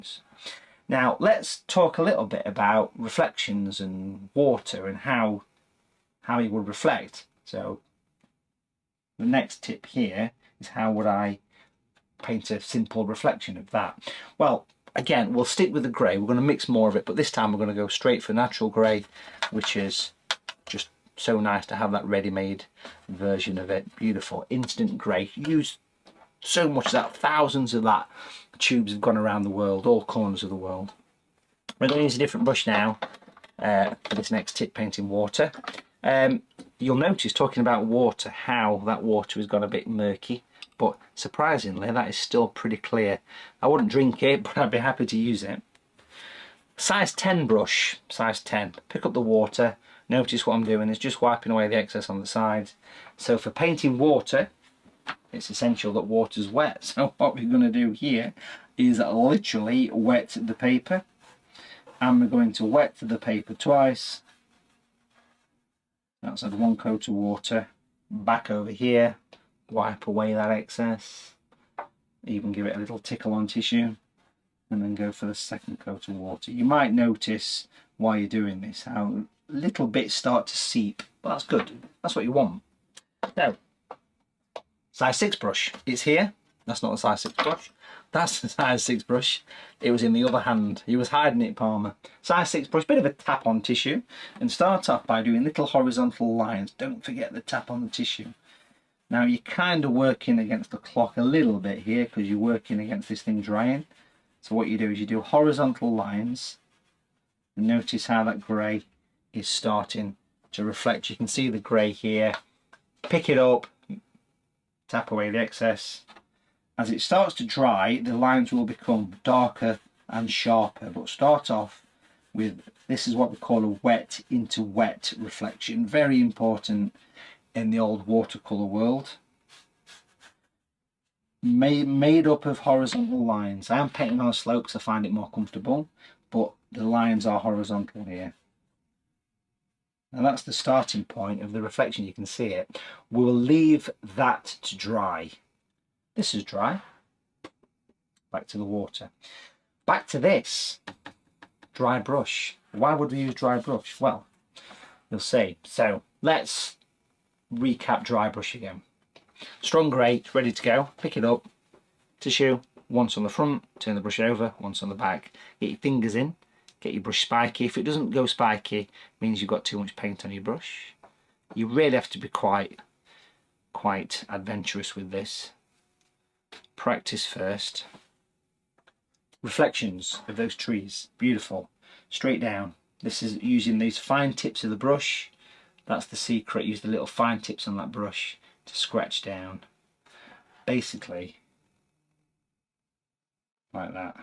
difference. Now let's talk a little bit about reflections and water and how you would reflect. So the next tip here is how would I paint a simple reflection of that. Well, again, we'll stick with the grey. We're going to mix more of it, but this time we're going to go straight for natural grey, which is just so nice to have that ready-made version of it. Beautiful instant grey. Use so much of that, thousands of that tubes have gone around the world, all corners of the world. We're going to use a different brush now for this next tip, painting water. You'll notice, talking about water, how that water has gone a bit murky, but surprisingly that is still pretty clear. I wouldn't drink it, but I'd be happy to use it. Size 10 brush, size 10. Pick up the water. Notice what I'm doing is just wiping away the excess on the sides. So for painting water, it's essential that water's wet. So what we're going to do here is literally wet the paper. And we're going to wet the paper twice. That's add one coat of water. Back over here. Wipe away that excess. Even give it a little tickle on tissue. And then go for the second coat of water. You might notice while you're doing this how little bits start to seep. But that's good. That's what you want. So, size 6 brush. It's here. That's not a size 6 brush. That's the size 6 brush. It was in the other hand. He was hiding it, Palmer. Size 6 brush, bit of a tap on tissue. And start off by doing little horizontal lines. Don't forget the tap on the tissue. Now you're kind of working against the clock a little bit here because you're working against this thing drying. So what you do is you do horizontal lines. And notice how that grey is starting to reflect. You can see the grey here. Pick it up. Tap away the excess. As it starts to dry, the lines will become darker and sharper, but start off with, this is what we call a wet into wet reflection. Very important in the old watercolour world. Made up of horizontal lines. I am painting on a slope because I find it more comfortable, but the lines are horizontal here. And that's the starting point of the reflection. You can see it. We'll leave that to dry. This is dry. Back to the water. Back to this. Dry brush. Why would we use dry brush? Well, you'll see. So let's recap dry brush again. Strong grey, ready to go. Pick it up. Tissue. Once on the front. Turn the brush over. Once on the back. Get your fingers in. Get your brush spiky. If it doesn't go spiky, it means you've got too much paint on your brush. You really have to be quite adventurous with this. Practice first. Reflections of those trees. Beautiful. Straight down. This is using these fine tips of the brush. That's the secret. Use the little fine tips on that brush to scratch down. Basically, like that.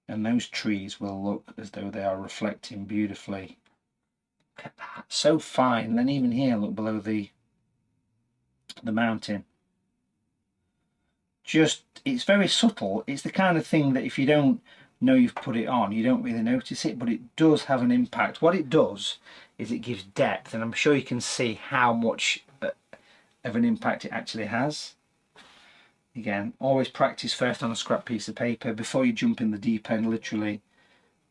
And those trees will look as though they are reflecting beautifully. Look at that. So fine. Then even here, look below the mountain. Just, it's very subtle. It's the kind of thing that if you don't know you've put it on, you don't really notice it, but it does have an impact. What it does is it gives depth, and I'm sure you can see how much of an impact it actually has. Again, always practice first on a scrap piece of paper before you jump in the deep end, literally,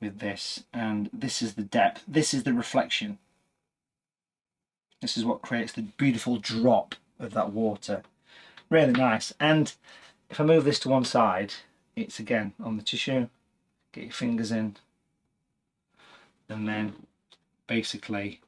with this. And this is the depth. This is the reflection. This is what creates the beautiful drop of that water. Really nice. And if I move this to one side, it's again on the tissue. Get your fingers in. And then basically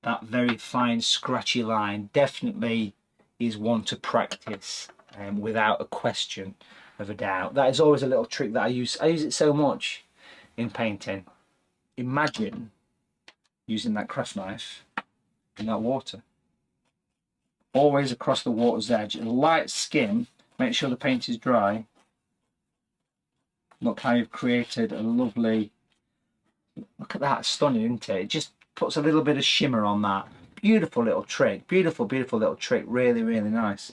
that very fine scratchy line definitely is one to practice without a question of a doubt. That is always a little trick that I use. I use it so much in painting. Imagine using that craft knife in that water. Always across the water's edge. A light skim. Make sure the paint is dry. Look how you've created a lovely... Look at that. Stunning, isn't it? It just puts a little bit of shimmer on that. Beautiful little trick. Beautiful, beautiful little trick. Really, really nice.